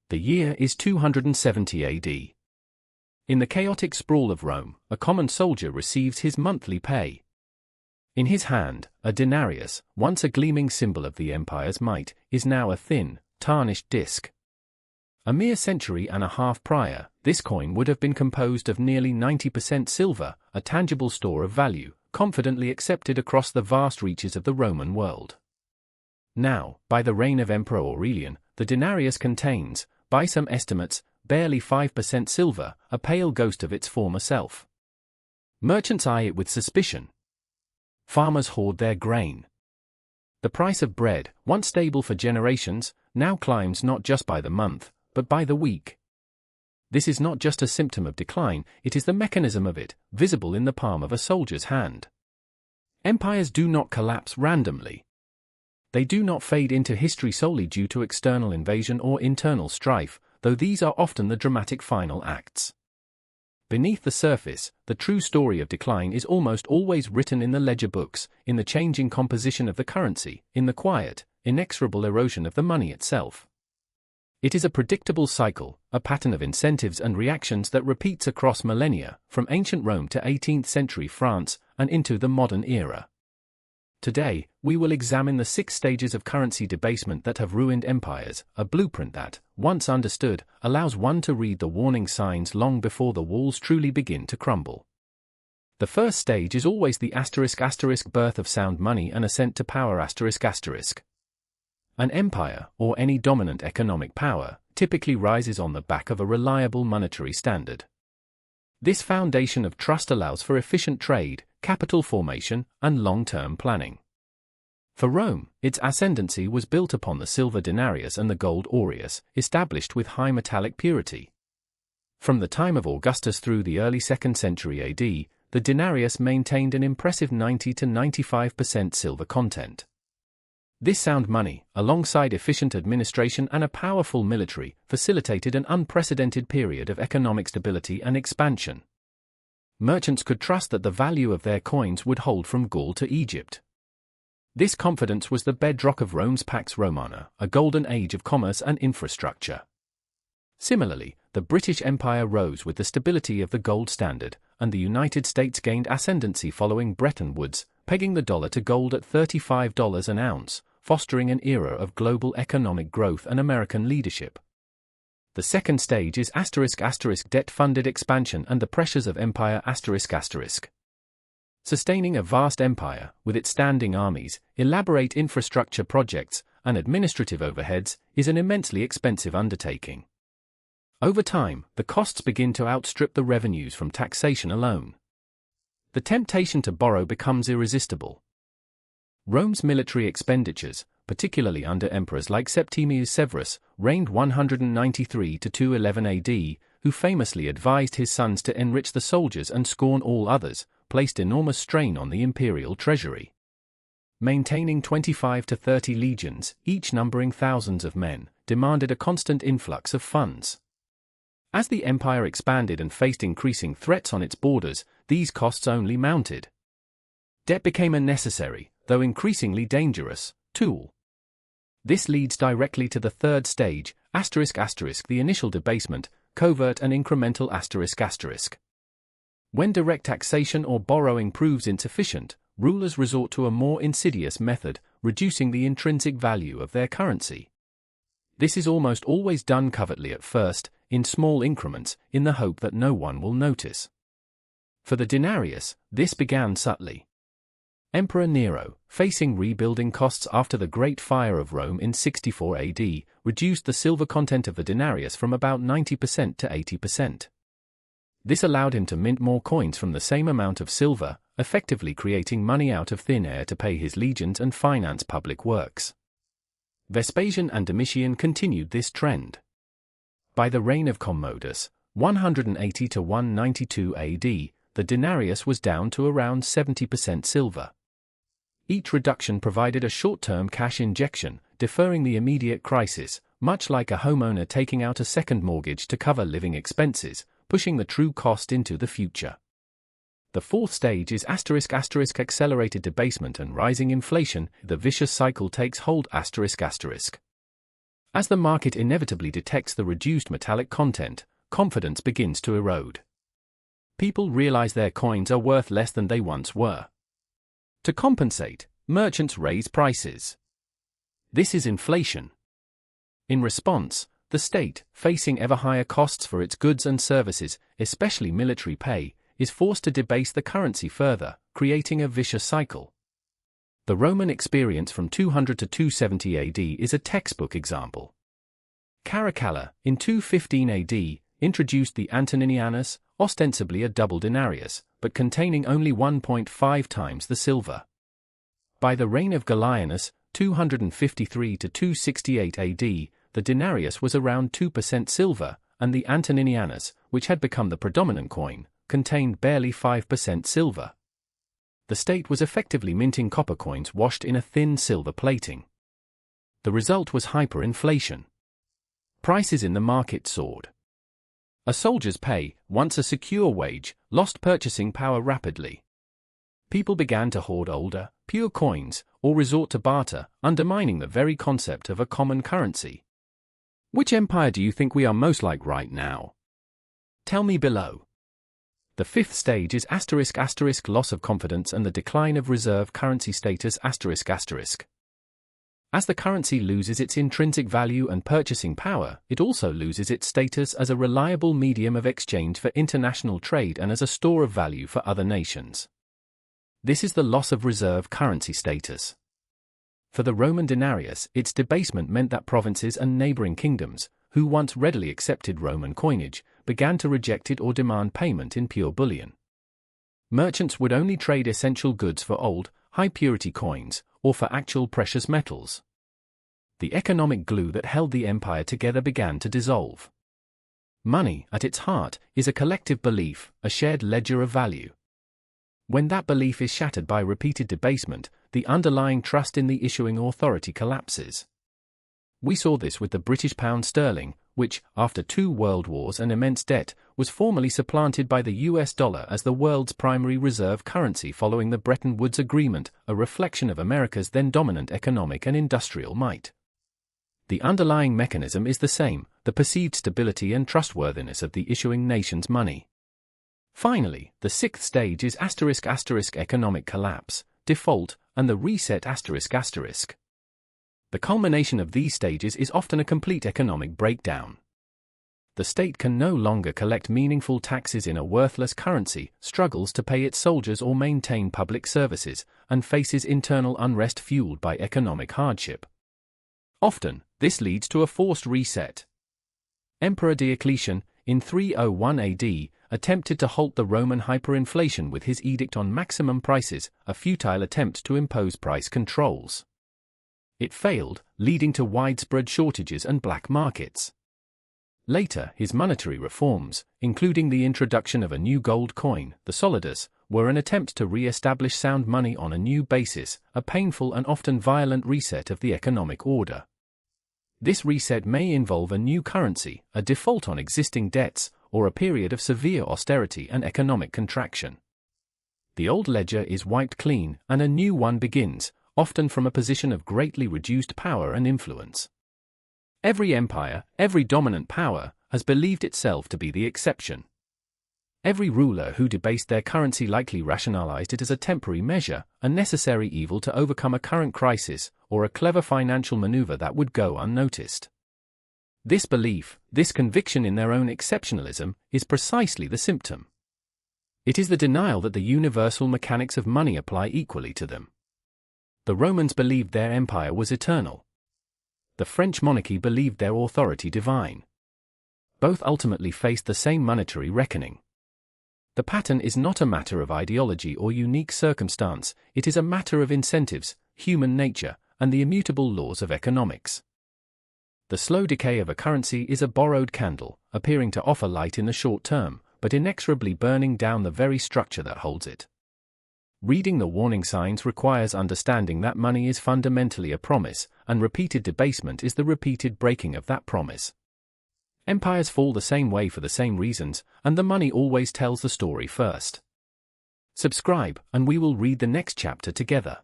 The year is 270 AD. In the chaotic sprawl of Rome, a common soldier receives his monthly pay. In his hand, a denarius, once a gleaming symbol of the empire's might, is now a thin, tarnished disc. A mere century and a half prior, this coin would have been composed of nearly 90% silver, a tangible store of value, confidently accepted across the vast reaches of the Roman world. Now, by the reign of Emperor Aurelian, the denarius contains, by some estimates, barely 5% silver, a pale ghost of its former self. Merchants eye it with suspicion. Farmers hoard their grain. The price of bread, once stable for generations, now climbs not just by the month, but by the week. This is not just a symptom of decline, it is the mechanism of it, visible in the palm of a soldier's hand. Empires do not collapse randomly. They do not fade into history solely due to external invasion or internal strife, though these are often the dramatic final acts. Beneath the surface, the true story of decline is almost always written in the ledger books, in the changing composition of the currency, in the quiet, inexorable erosion of the money itself. It is a predictable cycle, a pattern of incentives and reactions that repeats across millennia, from ancient Rome to 18th century France, and into the modern era. Today, we will examine the 6 stages of currency debasement that have ruined empires, a blueprint that, once understood, allows one to read the warning signs long before the walls truly begin to crumble. The first stage is always the *** birth of sound money and ascent to power ***. An empire, or any dominant economic power, typically rises on the back of a reliable monetary standard. This foundation of trust allows for efficient trade, capital formation, and long-term planning. For Rome, its ascendancy was built upon the silver denarius and the gold aureus, established with high metallic purity. From the time of Augustus through the early 2nd century AD, the denarius maintained an impressive 90 to 95% silver content. This sound money, alongside efficient administration and a powerful military, facilitated an unprecedented period of economic stability and expansion. Merchants could trust that the value of their coins would hold from Gaul to Egypt. This confidence was the bedrock of Rome's Pax Romana, a golden age of commerce and infrastructure. Similarly, the British Empire rose with the stability of the gold standard, and the United States gained ascendancy following Bretton Woods, pegging the dollar to gold at $35 an ounce, fostering an era of global economic growth and American leadership. The second stage is *** debt-funded expansion and the pressures of empire ***. Sustaining a vast empire, with its standing armies, elaborate infrastructure projects, and administrative overheads, is an immensely expensive undertaking. Over time, the costs begin to outstrip the revenues from taxation alone. The temptation to borrow becomes irresistible. Rome's military expenditures, particularly under emperors like Septimius Severus, reigned 193 to 211 AD, who famously advised his sons to enrich the soldiers and scorn all others, placed enormous strain on the imperial treasury. Maintaining 25 to 30 legions, each numbering thousands of men, demanded a constant influx of funds. As the empire expanded and faced increasing threats on its borders, these costs only mounted. Debt became a necessary, though increasingly dangerous, tool. This leads directly to the third stage, ***, the initial debasement, covert and incremental ***. When direct taxation or borrowing proves insufficient, rulers resort to a more insidious method, reducing the intrinsic value of their currency. This is almost always done covertly at first, in small increments, in the hope that no one will notice. For the denarius, this began subtly. Emperor Nero, facing rebuilding costs after the Great Fire of Rome in 64 AD, reduced the silver content of the denarius from about 90% to 80%. This allowed him to mint more coins from the same amount of silver, effectively creating money out of thin air to pay his legions and finance public works. Vespasian and Domitian continued this trend. By the reign of Commodus, 180 to 192 AD, the denarius was down to around 70% silver. Each reduction provided a short-term cash injection, deferring the immediate crisis, much like a homeowner taking out a second mortgage to cover living expenses, pushing the true cost into the future. The fourth stage is ***, accelerated debasement and rising inflation. The vicious cycle takes hold ***. As the market inevitably detects the reduced metallic content, confidence begins to erode. People realize their coins are worth less than they once were. To compensate, merchants raise prices. This is inflation. In response, the state, facing ever higher costs for its goods and services, especially military pay, is forced to debase the currency further, creating a vicious cycle. The Roman experience from 200 to 270 AD is a textbook example. Caracalla, in 215 AD, introduced the Antoninianus, ostensibly a double denarius, but containing only 1.5 times the silver. By the reign of Gallienus, 253 to 268 AD, the denarius was around 2% silver, and the Antoninianus, which had become the predominant coin, contained barely 5% silver. The state was effectively minting copper coins washed in a thin silver plating. The result was hyperinflation. Prices in the market soared. A soldier's pay, once a secure wage, lost purchasing power rapidly. People began to hoard older, pure coins, or resort to barter, undermining the very concept of a common currency. Which empire do you think we are most like right now? Tell me below. The fifth stage is *** loss of confidence and the decline of reserve currency status ***. As the currency loses its intrinsic value and purchasing power, it also loses its status as a reliable medium of exchange for international trade and as a store of value for other nations. This is the loss of reserve currency status. For the Roman denarius, its debasement meant that provinces and neighboring kingdoms, who once readily accepted Roman coinage, began to reject it or demand payment in pure bullion. Merchants would only trade essential goods for old, high-purity coins, or for actual precious metals. The economic glue that held the empire together began to dissolve. Money, at its heart, is a collective belief, a shared ledger of value. When that belief is shattered by repeated debasement, the underlying trust in the issuing authority collapses. We saw this with the British pound sterling, which, after 2 world wars and immense debt, was formally supplanted by the US dollar as the world's primary reserve currency following the Bretton Woods Agreement, a reflection of America's then dominant economic and industrial might. The underlying mechanism is the same, the perceived stability and trustworthiness of the issuing nation's money. Finally, the sixth stage is *** economic collapse, default, and the reset ***. The culmination of these stages is often a complete economic breakdown. The state can no longer collect meaningful taxes in a worthless currency, struggles to pay its soldiers or maintain public services, and faces internal unrest fueled by economic hardship. Often, this leads to a forced reset. Emperor Diocletian, in 301 AD, attempted to halt the Roman hyperinflation with his edict on maximum prices, a futile attempt to impose price controls. It failed, leading to widespread shortages and black markets. Later, his monetary reforms, including the introduction of a new gold coin, the solidus, were an attempt to re-establish sound money on a new basis, a painful and often violent reset of the economic order. This reset may involve a new currency, a default on existing debts, or a period of severe austerity and economic contraction. The old ledger is wiped clean, and a new one begins, often from a position of greatly reduced power and influence. Every empire, every dominant power, has believed itself to be the exception. Every ruler who debased their currency likely rationalized it as a temporary measure, a necessary evil to overcome a current crisis, or a clever financial maneuver that would go unnoticed. This belief, this conviction in their own exceptionalism, is precisely the symptom. It is the denial that the universal mechanics of money apply equally to them. The Romans believed their empire was eternal. The French monarchy believed their authority divine. Both ultimately faced the same monetary reckoning. The pattern is not a matter of ideology or unique circumstance, it is a matter of incentives, human nature, and the immutable laws of economics. The slow decay of a currency is a borrowed candle, appearing to offer light in the short term, but inexorably burning down the very structure that holds it. Reading the warning signs requires understanding that money is fundamentally a promise, and repeated debasement is the repeated breaking of that promise. Empires fall the same way for the same reasons, and the money always tells the story first. Subscribe, and we will read the next chapter together.